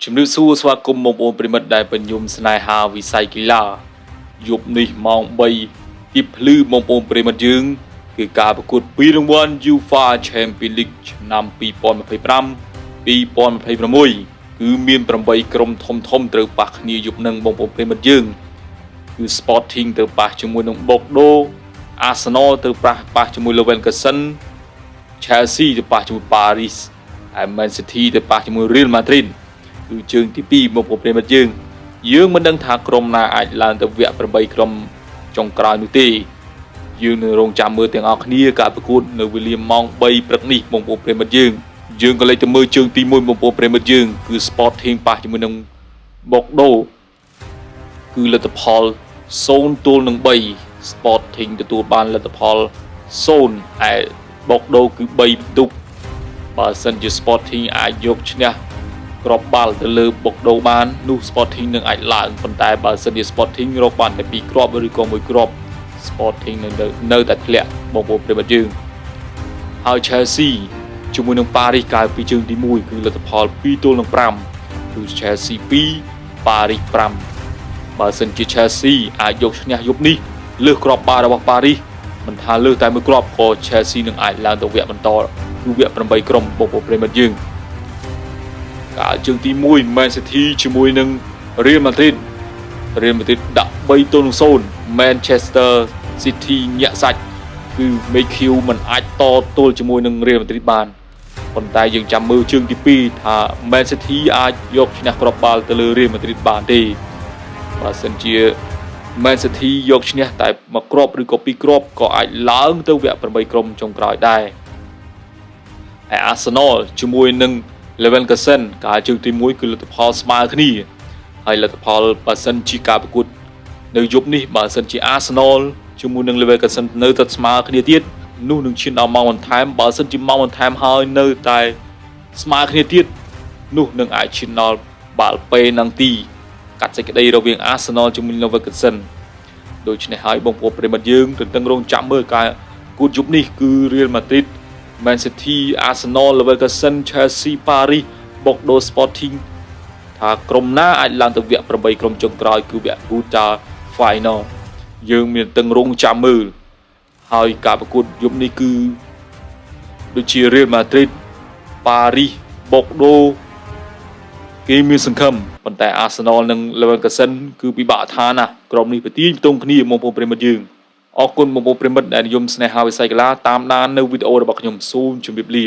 ជំរាបសួរស្វាគមន៍បងប្អូនប្រិមិត្តដែលបញ្ញមស្នេហាវិស័យកីឡាយប់នេះម៉ោង3ទីភ្លឺបងប្អូនប្រិមិត្តយើងគឺការប្រកួតពីរង្វាន់ UEFA Champions League ឆ្នាំ2025-2026គឺមាន8ក្រុមធំត្រូវប៉ះគ្នាយប់នឹងបងប្អូនប្រិមិត្តយើងគឺ Sporting ទៅប៉ះជាមួយនឹង Bordeaux Arsenal ទៅប៉ះជាមួយ Leverkusen Chelsea ទៅប៉ះជាមួយ Paris ហើយ Man City ទៅប៉ះជាមួយ Real Madrid គឺជើងទី2បងប្អូនប្រិមិត្តយើងមិនដឹងថាក្រុមណាអាចឡើងទៅវគ្គ8ក្រុមចុងក្រោយនោះទេយើងនឹងរងចាំមើលទាំងអស់គ្នាការប្រកួតនៅវេលាម៉ោង3ព្រឹកនេះបងប្អូនប្រិមិត្តយើងក៏លេចទៅមើលជើងទី1បងប្អូនប្រិមិត្តយើងគឺ Sporting ប៉ះជាមួយនឹង Bordeaux គឺលទ្ធផល0-3 Sporting ទទួលបានលទ្ធផល0ហើយ Bordeaux គឺ3ពិន្ទុបើសិនជា Sporting អាចយកឈ្នះគ្រាប់បាល់ទៅលើ Bordeaux បាននោះ Sporting នឹងអាចឡើងប៉ុន្តែបើសិនជា Sporting រកបានតែ2គ្រាប់ឬក៏1គ្រាប់ Sporting នៅតែធ្លាក់បងប្អូនប្រិមិត្តយើងហើយ Chelsea ជាមួយនឹង Paris កាលពីជើងទី1គឺលទ្ធផល2-5គឺ Chelsea 2 Paris 5បើសិនជា Chelsea អាចយកឈ្នះយប់នេះលើសគ្រាប់បាល់របស់ Paris មិនថាលើសតែ1គ្រាប់ក៏ Chelsea នឹងអាចឡើងទៅវគ្គបន្តគឺវគ្គ8ក្រុមបងប្អូនប្រិមិត្តយើងកាលជើងទី1 Man City ជាមួយនឹង Real Madrid ដាក់3-0 Manchester City ញាក់សាច់គឺ MQ មិនអាចតទល់ជាមួយនឹង Real Madrid បានប៉ុន្តែយើងចាំមើលជើងទី2ថា Man City អាចយកឈ្នះគ្រាប់បាល់ទៅលើ Real Madrid បានទេបើសិនជា Man City យកឈ្នះតែ1គ្រាប់ឬក៏2គ្រាប់ក៏អាចឡើងទៅវគ្គ8ក្រុមចុងក្រោយដែរហើយ Arsenal ជាមួយនឹង Leverkusen កាលជើងទី1គឺលទ្ធផលស្មើគ្នាហើយលទ្ធផលបើសិនជាការប្រកួតនៅយប់នេះបើសិនជា Arsenal ជាមួយនឹង Leverkusen នៅតែស្មើគ្នាទៀតនោះនឹងឈានដល់ម៉ោងបន្ថែមបើសិនជាម៉ោងបន្ថែមហើយនៅតែស្មើគ្នាទៀតនោះនឹងអាចឈានដល់បាល់ពេនទីកាត់សេចក្តីរវាង Arsenal ជាមួយនឹង Leverkusen ដូច្នេះហើយបងប្អូនប្រិមិត្តយើងទន្ទឹងរង់ចាំមើលការប្រកួតយប់នេះគឺ Real Madrid Man City Arsenal Leverkusen Chelsea Paris Bordeaux Sporting ថាក្រុមណាអាចឡើងទៅវគ្គ8ក្រុមចុងក្រោយគឺវគ្គ Quarter Final យើងមានទន្ទឹងរង់ចាំមើលហើយការប្រកួតយប់នេះគឺដូចជា Real Madrid Paris Bordeaux គេមានសង្ឃឹមប៉ុន្តែ Arsenal និង Leverkusen គឺពិបាកថាណាក្រុមនេះប្រទីងផ្ទុំគ្នាបងប្អូនប្រិមិត្តយើងអរគុណបងប្អូនប្រិមិត្តដែលនិយមស្នេហាវិស័យកីឡាតាមដាននៅវីដេអូរបស់ខ្ញុំសូមជម្រាបលា